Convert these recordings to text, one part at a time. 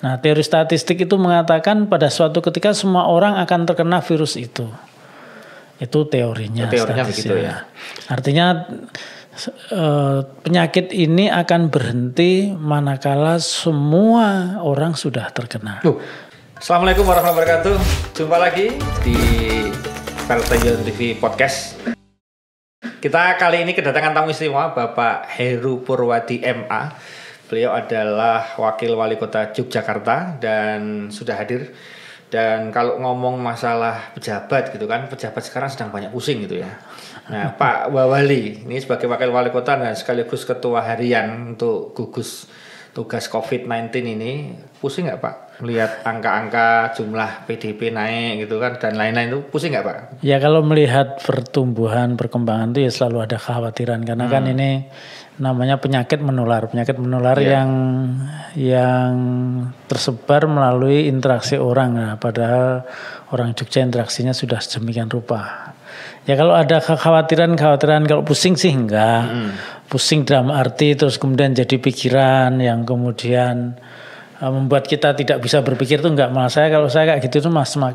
Nah, teori statistik itu mengatakan pada suatu ketika semua orang akan terkena virus itu. Itu teorinya. Teorinya begitu ya. Artinya penyakit ini akan berhenti manakala semua orang sudah terkena. Assalamualaikum warahmatullahi wabarakatuh. Jumpa lagi di Pertanyaan TV Podcast. Kita kali ini kedatangan tamu istimewa Bapak Heru Purwadi MA. Beliau adalah Wakil Wali Kota Yogyakarta dan sudah hadir. Dan kalau ngomong masalah pejabat gitu kan, pejabat sekarang sedang banyak pusing gitu ya. Nah, Pak Wawali ini sebagai Wakil Wali Kota dan sekaligus Ketua Harian untuk gugus tugas COVID-19 ini, pusing nggak Pak? Melihat angka-angka jumlah PDP naik gitu kan dan lain-lain itu, pusing nggak Pak? Ya kalau melihat pertumbuhan, perkembangan itu ya selalu ada kekhawatiran karena kan ini namanya penyakit menular yang tersebar melalui interaksi orang. Nah, padahal orang Jogja interaksinya sudah sedemikian rupa. Ya kalau ada kekhawatiran kalau pusing sih enggak. Pusing dalam arti terus kemudian jadi pikiran yang kemudian membuat kita tidak bisa berpikir itu enggak. Malah kalau saya kayak gitu itu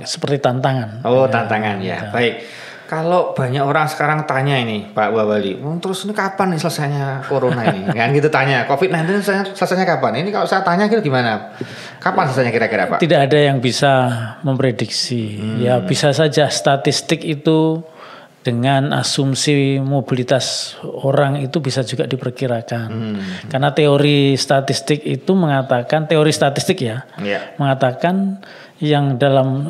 seperti tantangan. Tantangan ya. Gitu. Baik. Kalau banyak orang sekarang tanya ini Pak Wawali, terus ini kapan nih selesainya corona ini? Kan gitu tanya, COVID-19 selesainya kapan? Ini kalau saya tanya gitu gimana? Kapan selesainya kira-kira Pak? Tidak ada yang bisa memprediksi. Ya bisa saja statistik itu dengan asumsi mobilitas orang itu bisa juga diperkirakan. Karena teori statistik itu mengatakan, mengatakan yang dalam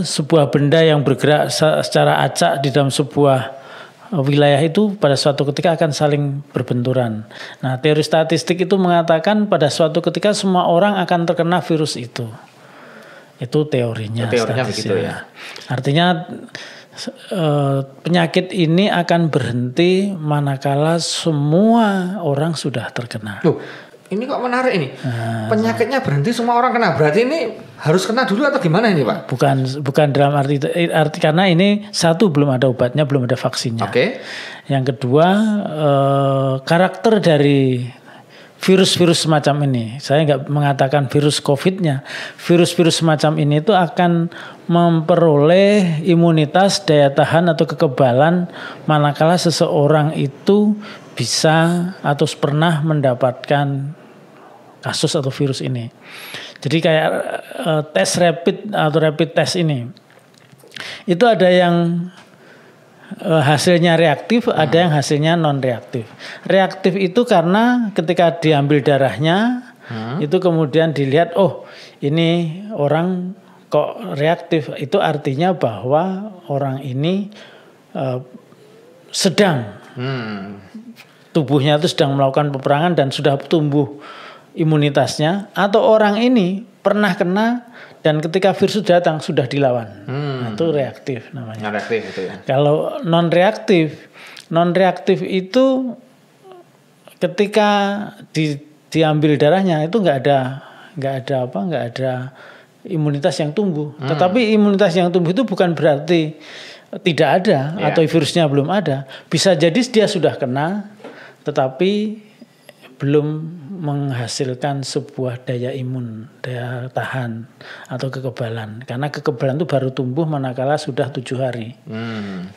sebuah benda yang bergerak secara acak di dalam sebuah wilayah itu pada suatu ketika akan saling berbenturan. Nah, teori statistik itu mengatakan pada suatu ketika semua orang akan terkena virus itu. Itu teorinya begitu ya. Artinya penyakit ini akan berhenti manakala semua orang sudah terkena. Ini kok menarik ini. Penyakitnya berhenti semua orang kena. Berarti ini harus kena dulu atau gimana ini Pak? Bukan dalam arti karena ini satu belum ada obatnya, belum ada vaksinnya. Oke. Yang kedua karakter dari virus-virus semacam ini, saya nggak mengatakan virus COVID-nya, virus-virus semacam ini itu akan memperoleh imunitas, daya tahan atau kekebalan manakala seseorang itu bisa atau pernah mendapatkan kasus atau virus ini. Jadi kayak tes rapid atau rapid test ini, itu ada yang hasilnya reaktif, ada yang hasilnya non reaktif. Reaktif itu karena ketika diambil darahnya, itu kemudian dilihat, ini orang kok reaktif. Itu artinya bahwa orang ini sedang tubuhnya itu sedang melakukan peperangan dan sudah tumbuh imunitasnya, atau orang ini pernah kena dan ketika virus datang sudah dilawan. Itu reaktif namanya. Reaktif itu ya. Kalau non reaktif itu ketika diambil darahnya itu nggak ada imunitas yang tumbuh. Tetapi imunitas yang tumbuh itu bukan berarti tidak ada atau virusnya belum ada. Bisa jadi dia sudah kena tetapi belum menghasilkan sebuah daya imun, daya tahan atau kekebalan. Karena kekebalan itu baru tumbuh manakala sudah 7 hari.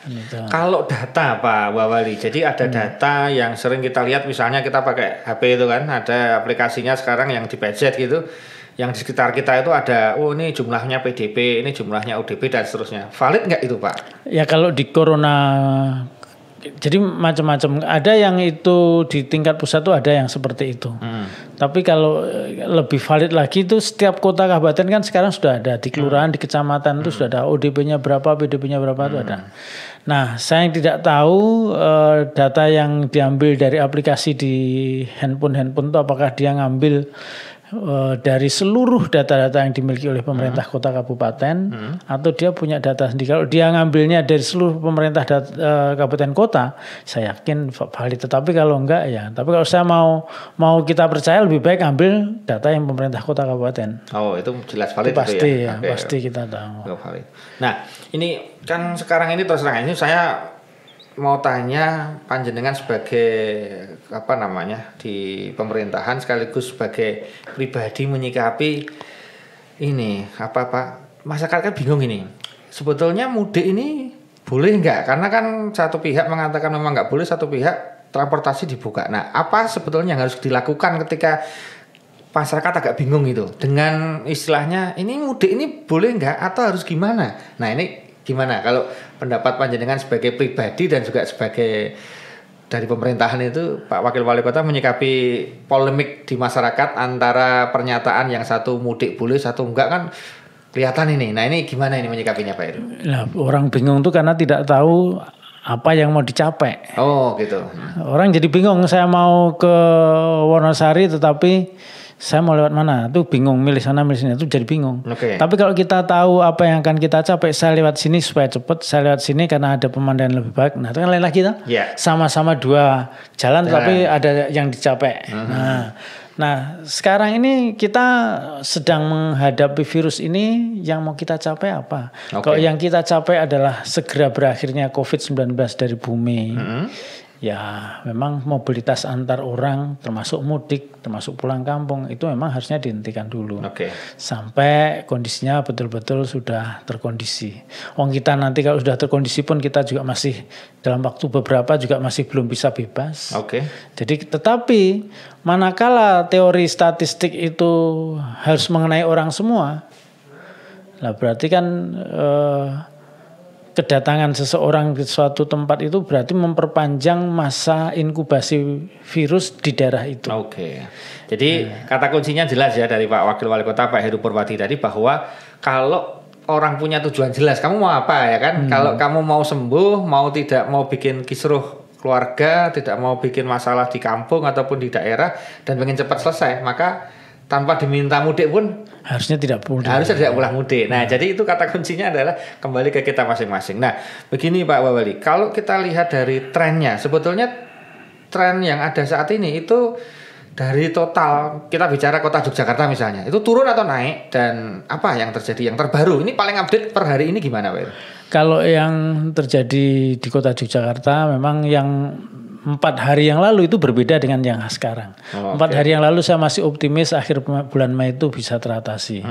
Gitu. Kalau data Pak Wawali, jadi ada data yang sering kita lihat, misalnya kita pakai HP itu kan, ada aplikasinya sekarang yang di gadget gitu, yang di sekitar kita itu ada, ini jumlahnya PDP, ini jumlahnya ODP dan seterusnya. Valid nggak itu Pak? Ya kalau di corona, jadi macam-macam. Ada yang itu di tingkat pusat itu ada yang seperti itu. Tapi kalau lebih valid lagi itu setiap kota kabupaten kan sekarang sudah ada. Di kelurahan, di kecamatan itu sudah ada. ODP-nya berapa, PDP-nya berapa itu ada. Nah, saya yang tidak tahu data yang diambil dari aplikasi di handphone itu apakah dia ngambil dari seluruh data-data yang dimiliki oleh pemerintah kota kabupaten atau dia punya data sendiri. Kalau dia ngambilnya dari seluruh pemerintah kabupaten kota, saya yakin valid. Tetapi kalau enggak ya. Tapi kalau saya mau kita percaya lebih baik ambil data yang pemerintah kota kabupaten. Itu jelas valid itu pasti ya. Pasti kita tahu. Valid. Nah, ini kan sekarang ini terus terang ini saya mau tanya panjenengan sebagai di pemerintahan sekaligus sebagai pribadi menyikapi ini apa Pak? Masyarakat kan bingung ini. Sebetulnya mudik ini boleh nggak? Karena kan satu pihak mengatakan memang nggak boleh, satu pihak transportasi dibuka. Nah, apa sebetulnya yang harus dilakukan ketika masyarakat agak bingung itu dengan istilahnya ini mudik ini boleh nggak atau harus gimana? Nah, ini gimana kalau pendapat panjenengan sebagai pribadi dan juga sebagai dari pemerintahan itu, Pak Wakil Wali Kota menyikapi polemik di masyarakat antara pernyataan yang satu mudik boleh, satu enggak kan kelihatan ini. Nah, ini gimana ini menyikapinya Pak Heru? Nah, orang bingung tuh karena tidak tahu apa yang mau dicapai. Oh, gitu. Orang jadi bingung, saya mau ke Wonosari tetapi saya mau lewat mana? Itu bingung, milih sana milih sini, itu jadi bingung. Oke. Tapi kalau kita tahu apa yang akan kita capai, saya lewat sini supaya cepat, saya lewat sini karena ada pemandangan lebih baik. Nah, itu kan lain lagi tuh. Yeah. Sama-sama dua jalan tapi ada yang dicapai. Nah, sekarang ini kita sedang menghadapi virus ini, yang mau kita capai apa? Kalau yang kita capai adalah segera berakhirnya COVID-19 dari bumi. Ya, memang mobilitas antar orang, termasuk mudik, termasuk pulang kampung, itu memang harusnya dihentikan dulu. Sampai kondisinya betul-betul sudah terkondisi. Kita nanti kalau sudah terkondisi pun kita juga masih dalam waktu beberapa juga masih belum bisa bebas. Jadi tetapi manakala teori statistik itu harus mengenai orang semua, lah berarti kan kedatangan seseorang di suatu tempat itu berarti memperpanjang masa inkubasi virus di daerah itu. Jadi kata kuncinya jelas ya dari Pak Wakil Wali Kota Pak Heru Purwadi tadi, bahwa kalau orang punya tujuan jelas, kamu mau apa ya kan? Kalau kamu mau sembuh, mau tidak mau bikin kisruh keluarga, tidak mau bikin masalah di kampung ataupun di daerah dan pengen cepat selesai, maka tanpa diminta mudik pun harusnya tidak pulang mudik. Nah, jadi itu kata kuncinya adalah kembali ke kita masing-masing. Nah, begini Pak Wali, kalau kita lihat dari trennya, sebetulnya tren yang ada saat ini itu dari total, kita bicara kota Yogyakarta misalnya, itu turun atau naik, dan apa yang terjadi yang terbaru? Ini paling update per hari ini gimana Pak? Kalau yang terjadi di kota Yogyakarta memang yang 4 hari yang lalu itu berbeda dengan yang sekarang. 4 hari yang lalu saya masih optimis akhir bulan Mei itu bisa teratasi.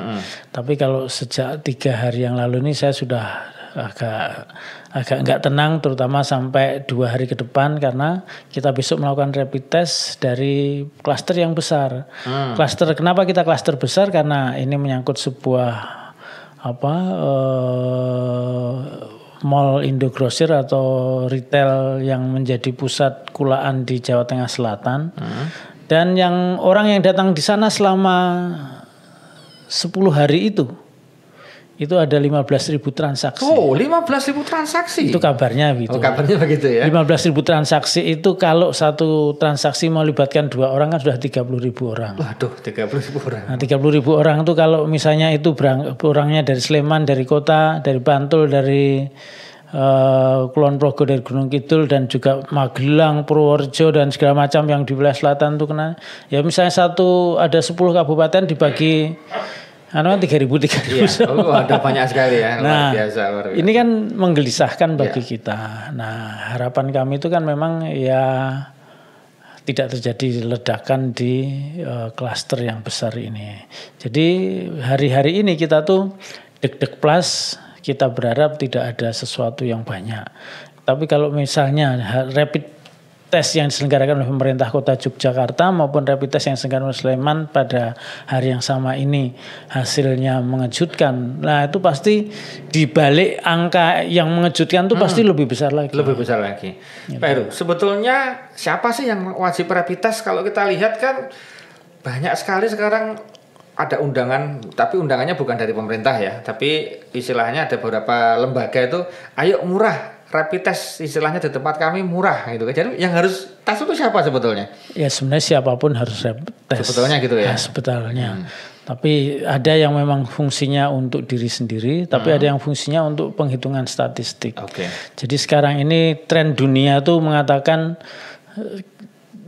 Tapi kalau sejak 3 hari yang lalu ini saya sudah agak nggak tenang, terutama sampai 2 hari ke depan, karena kita besok melakukan rapid test dari klaster yang besar. Klaster, kenapa kita klaster besar? Karena ini menyangkut sebuah mall Indogrosir atau retail yang menjadi pusat kulaan di Jawa Tengah Selatan. Dan yang orang yang datang di sana selama 10 hari itu ada 15.000 transaksi. 15.000 transaksi. Itu kabarnya gitu. Kabarnya begitu ya. 15.000 transaksi itu kalau satu transaksi melibatkan 2 orang kan sudah 30.000 orang. Waduh, 30.000 orang. Nah, 30.000 orang itu kalau misalnya itu orangnya dari Sleman, dari kota, dari Bantul, dari Kulon Progo, dari Gunung Kidul, dan juga Magelang, Purworejo dan segala macam yang di wilayah selatan itu kena. Ya misalnya ada 10 kabupaten dibagi 3.000. Ada banyak sekali ya. Nah, luar biasa. Ini kan menggelisahkan bagi kita. Nah, harapan kami itu kan memang ya tidak terjadi ledakan di klaster yang besar ini. Jadi hari-hari ini kita tuh deg-deg plus, kita berharap tidak ada sesuatu yang banyak. Tapi kalau misalnya rapid tes yang diselenggarakan oleh pemerintah kota Yogyakarta maupun rapid test yang diselenggarakan oleh Sleman pada hari yang sama ini hasilnya mengejutkan, nah itu pasti dibalik angka yang mengejutkan itu pasti lebih besar lagi. Pak Heru, sebetulnya siapa sih yang wajib rapid test? Kalau kita lihat kan banyak sekali sekarang ada undangan, tapi undangannya bukan dari pemerintah ya, tapi istilahnya ada beberapa lembaga itu, ayo murah rapid test, istilahnya di tempat kami murah gitu. Jadi yang harus tes itu siapa sebetulnya? Ya sebenarnya siapapun harus rapid test. Sebetulnya gitu ya. Sebetulnya. Tapi ada yang memang fungsinya untuk diri sendiri, tapi ada yang fungsinya untuk penghitungan statistik. Jadi sekarang ini tren dunia tuh mengatakan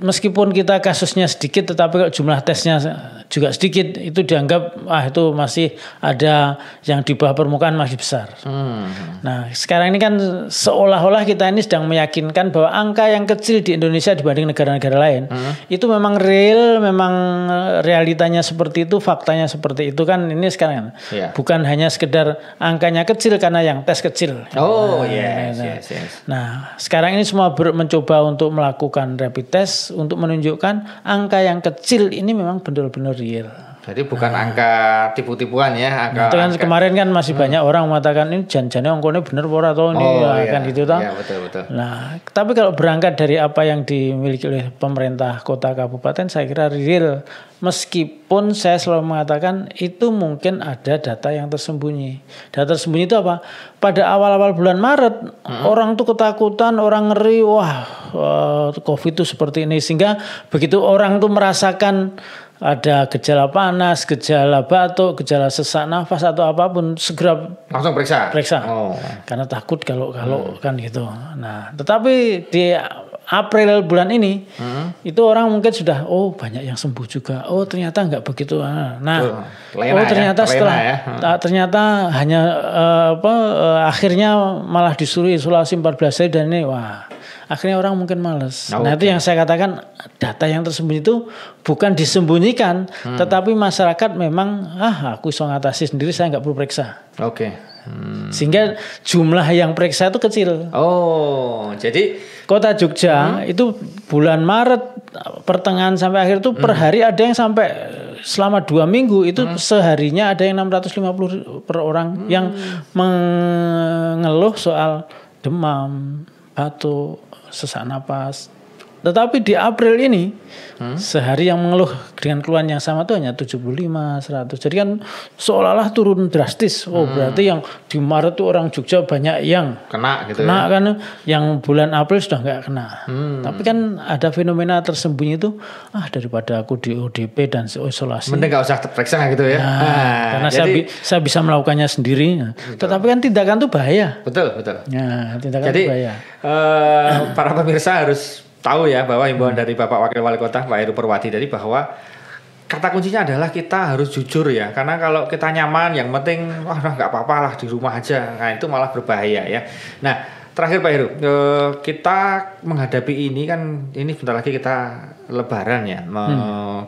meskipun kita kasusnya sedikit, tetapi kalau jumlah tesnya juga sedikit, itu dianggap itu masih ada yang di bawah permukaan masih besar. Nah sekarang ini kan seolah-olah kita ini sedang meyakinkan bahwa angka yang kecil di Indonesia dibanding negara-negara lain itu memang real, memang realitanya seperti itu, faktanya seperti itu kan. Ini sekarang bukan hanya sekedar angkanya kecil karena yang tes kecil. Nah sekarang ini semua mencoba untuk melakukan rapid test untuk menunjukkan angka yang kecil ini memang benar-benar real. Jadi bukan angka tipu-tipuan ya. Itu kan kemarin kan masih banyak orang mengatakan ini janjane ongkone bener ora atau ini kan gitu toh. Iya betul. Nah, tapi kalau berangkat dari apa yang dimiliki oleh pemerintah kota kabupaten, saya kira real. Meskipun saya selalu mengatakan itu mungkin ada data yang tersembunyi. Data tersembunyi itu apa? Pada awal-awal bulan Maret orang tuh ketakutan, orang ngeri, COVID itu seperti ini, sehingga begitu orang tuh merasakan ada gejala panas, gejala batuk, gejala sesak nafas atau apapun, segera langsung periksa. Karena takut kalau kan gitu. Nah, tetapi di April bulan ini itu orang mungkin sudah banyak yang sembuh juga. Ternyata enggak begitu. Ternyata hanya akhirnya malah disuruh isolasi 14 hari dan ini akhirnya orang mungkin malas. Nah itu yang saya katakan, data yang tersembunyi itu bukan disembunyikan, tetapi masyarakat memang aku bisa ngatasi sendiri, saya nggak perlu periksa. Sehingga jumlah yang periksa itu kecil. Jadi Kota Jogja itu bulan Maret pertengahan sampai akhir itu per hari ada yang sampai selama 2 minggu itu seharinya ada yang 650 per orang yang mengeluh soal demam, batuk, sesak napas. Tetapi di April ini sehari yang mengeluh dengan keluhan yang sama itu hanya 75, 100. Jadi kan seolah-olah turun drastis. Berarti yang di Maret itu orang Jogja banyak yang kena kan, yang bulan April sudah nggak kena. Tapi kan ada fenomena tersembunyi itu, daripada aku di ODP dan isolasi, mending nggak usah periksa gitu ya. Karena saya bisa melakukannya sendiri. Tetapi kan tindakan itu bahaya. Betul. Tindakan Jadi itu bahaya. Para pemirsa harus tahu ya bahwa himbauan dari Bapak Wakil Wali Kota Pak Heru Purwadi tadi bahwa kata kuncinya adalah kita harus jujur ya, karena kalau kita nyaman yang penting nggak apa-apa lah di rumah aja, nah itu malah berbahaya ya. Nah terakhir Pak Heru, kita menghadapi ini kan, ini bentar lagi kita Lebaran ya,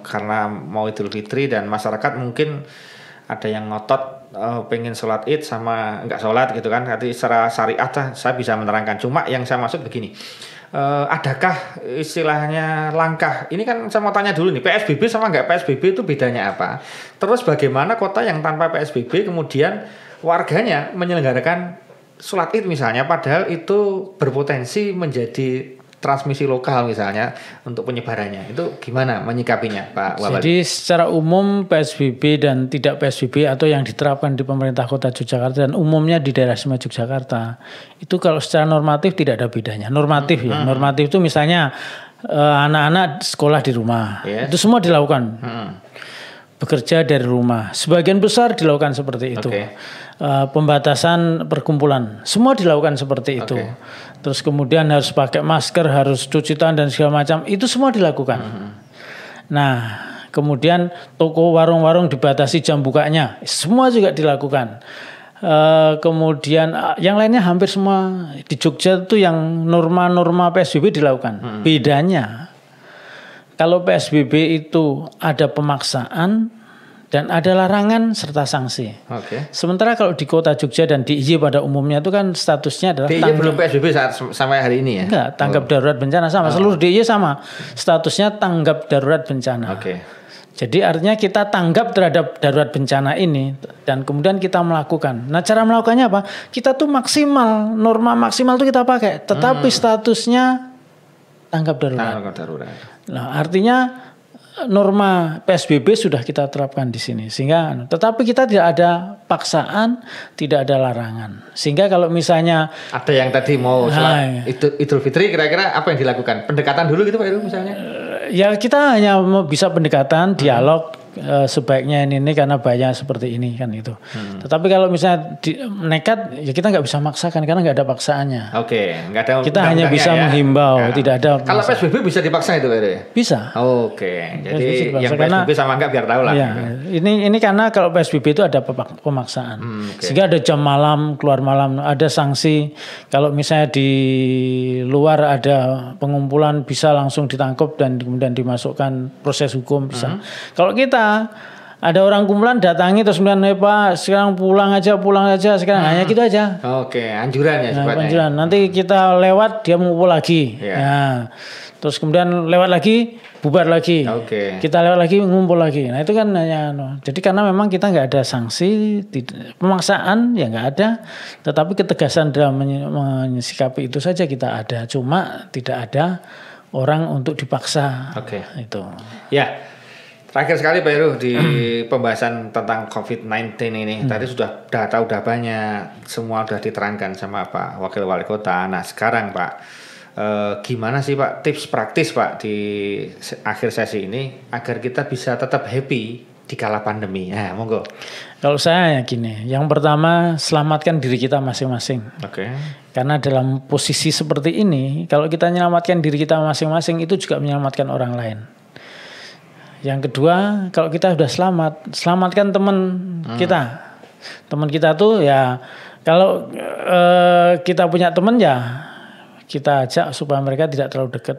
karena mau Idul Fitri dan masyarakat mungkin ada yang ngotot pengen sholat id sama nggak sholat gitu kan. Nanti secara syariat saya bisa menerangkan, cuma yang saya maksud begini, adakah istilahnya langkah ini kan saya mau tanya dulu nih, PSBB sama nggak PSBB itu bedanya apa? Terus bagaimana kota yang tanpa PSBB kemudian warganya menyelenggarakan sholat id misalnya, padahal itu berpotensi menjadi transmisi lokal misalnya untuk penyebarannya, itu gimana menyikapinya Pak Wali? Jadi secara umum PSBB dan tidak PSBB atau yang diterapkan di pemerintah kota Yogyakarta dan umumnya di daerah istimewa Yogyakarta itu kalau secara normatif tidak ada bedanya. Normatif ya, normatif itu misalnya anak-anak sekolah di rumah, itu semua dilakukan. Bekerja dari rumah, sebagian besar dilakukan seperti itu. Pembatasan perkumpulan, semua dilakukan seperti itu. Terus kemudian harus pakai masker, harus cuci tangan dan segala macam, itu semua dilakukan. Nah, kemudian toko, warung-warung dibatasi jam bukanya, semua juga dilakukan. Kemudian yang lainnya hampir semua di Jogja itu yang norma-norma PSBB dilakukan. Bedanya kalau PSBB itu ada pemaksaan dan ada larangan serta sanksi. Sementara kalau di kota Jogja dan DIY pada umumnya itu kan statusnya adalah DIY belum PSBB sampai hari ini ya? Enggak, tanggap darurat bencana sama. Seluruh DIY sama. Statusnya tanggap darurat bencana. Jadi artinya kita tanggap terhadap darurat bencana ini dan kemudian kita melakukan. Nah, cara melakukannya apa? Kita tuh maksimal, norma maksimal tuh kita pakai, tetapi statusnya tanggap darurat. Nah, artinya norma PSBB sudah kita terapkan di sini, sehingga tetapi kita tidak ada paksaan, tidak ada larangan. Sehingga kalau misalnya ada yang tadi mau sholat Idul Fitri, kira-kira apa yang dilakukan? Pendekatan dulu gitu Pak Heru misalnya? Ya kita hanya bisa pendekatan, dialog, sebaiknya ini karena bahaya seperti ini kan itu. Tetapi kalau misalnya nekat ya kita nggak bisa maksakan karena nggak ada paksaannya. Oke, nggak ada. Kita hanya bisa menghimbau, tidak ada. Kalau PSBB bisa dipaksa itu Pak? Bisa. Oke, jadi yang PSBB sama enggak biar tahu lah. Ya, ini karena kalau PSBB itu ada pemaksaan. Sehingga ada jam malam, keluar malam, ada sanksi. Kalau misalnya di luar ada pengumpulan bisa langsung ditangkap dan kemudian dimasukkan proses hukum bisa. Kalau kita ada orang kumpulan datangi terus kemudian Pak sekarang pulang aja sekarang hanya gitu aja. Oke, anjuran ya sifatnya. Anjuran. Nanti kita lewat dia mengumpul lagi. Nah, terus kemudian lewat lagi bubar lagi. Kita lewat lagi ngumpul lagi. Nah itu kan hanya jadi karena memang kita nggak ada sanksi, pemaksaan ya nggak ada. Tetapi ketegasan dalam menyikapi itu saja kita ada. Cuma tidak ada orang untuk dipaksa. Itu. Ya. Terakhir sekali Pak Heru di pembahasan tentang COVID-19 ini. Tadi sudah data udah banyak, semua sudah diterangkan sama Pak Wakil Wali Kota. Nah sekarang Pak, gimana sih Pak tips praktis Pak di akhir sesi ini agar kita bisa tetap happy di kala pandemi? Nah monggo. Kalau saya gini, yang pertama selamatkan diri kita masing-masing. Karena dalam posisi seperti ini, kalau kita menyelamatkan diri kita masing-masing itu juga menyelamatkan orang lain. Yang kedua, kalau kita sudah selamatkan teman kita. Teman kita tuh ya, kalau kita punya teman ya, kita ajak supaya mereka tidak terlalu dekat.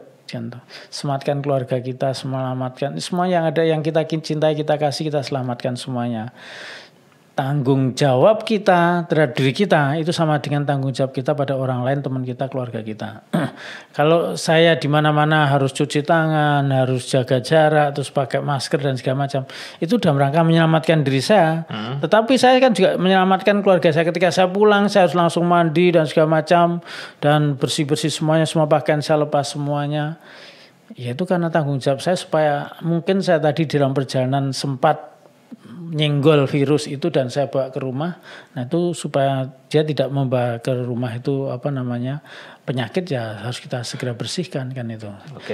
Selamatkan keluarga kita, selamatkan semua yang ada yang kita cintai, kita kasih, kita selamatkan semuanya. Tanggung jawab kita terhadap diri kita itu sama dengan tanggung jawab kita pada orang lain, teman kita, keluarga kita. Kalau saya di mana-mana harus cuci tangan, harus jaga jarak, terus pakai masker dan segala macam, itu dalam rangka menyelamatkan diri saya. Tetapi saya kan juga menyelamatkan keluarga saya. Ketika saya pulang, saya harus langsung mandi dan segala macam dan bersih-bersih semuanya, semua pakaian saya lepas semuanya. Ya itu karena tanggung jawab saya supaya mungkin saya tadi dalam perjalanan sempat nyenggol virus itu dan saya bawa ke rumah. Nah itu supaya dia tidak membawa ke rumah itu penyakit ya harus kita segera bersihkan kan itu.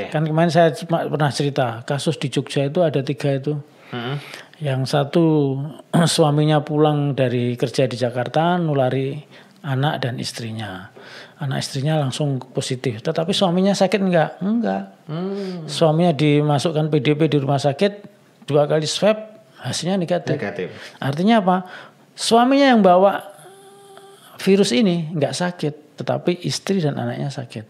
Kan kemarin saya pernah cerita kasus di Jogja itu ada 3 itu. Yang satu suaminya pulang dari kerja di Jakarta nulari anak dan istrinya. Anak istrinya langsung positif. Tetapi suaminya sakit enggak? Suaminya dimasukkan PDP di rumah sakit 2 kali swab. Hasilnya negatif. Artinya apa? Suaminya yang bawa virus ini nggak sakit, tetapi istri dan anaknya sakit.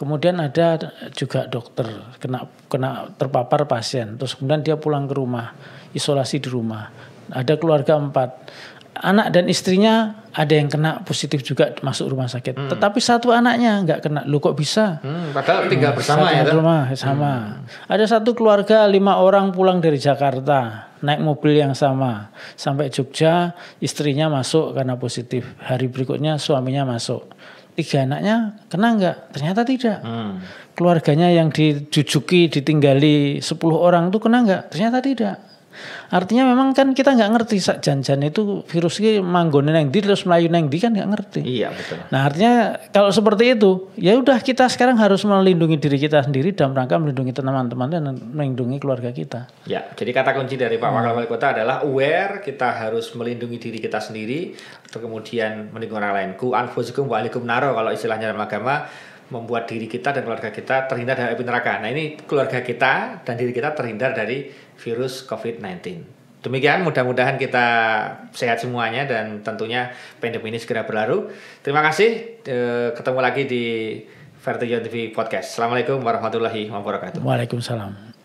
Kemudian ada juga dokter kena terpapar pasien, terus kemudian dia pulang ke rumah, isolasi di rumah. Ada keluarga 4. Anak dan istrinya ada yang kena positif juga masuk rumah sakit. Tetapi satu anaknya nggak kena. Loh kok bisa? Padahal tinggal bersama ya. Sama. Ada satu keluarga 5 orang pulang dari Jakarta. Naik mobil yang sama. Sampai Jogja istrinya masuk karena positif. Hari berikutnya suaminya masuk. 3 anaknya kena nggak? Ternyata tidak. Keluarganya yang dijujuki ditinggali 10 orang itu kena nggak? Ternyata tidak. Artinya memang kan kita nggak ngerti jan-jan itu virus ini manggone neng di terus melayu neng di kan nggak ngerti. Iya betul. Nah artinya kalau seperti itu ya udah kita sekarang harus melindungi diri kita sendiri dalam rangka melindungi teman-teman dan melindungi keluarga kita. Ya jadi kata kunci dari Pak Wakil Wali Kota adalah aware, kita harus melindungi diri kita sendiri atau kemudian melindungi orang lain. Ku anfusikum wa alaikum naro kalau istilahnya dalam agama, membuat diri kita dan keluarga kita terhindar dari api neraka. Nah ini keluarga kita dan diri kita terhindar dari virus COVID-19. Demikian mudah-mudahan kita sehat semuanya dan tentunya pandemi ini segera berlalu. Terima kasih. Ketemu lagi di Vertigo TV Podcast. Assalamualaikum warahmatullahi wabarakatuh. Waalaikumsalam.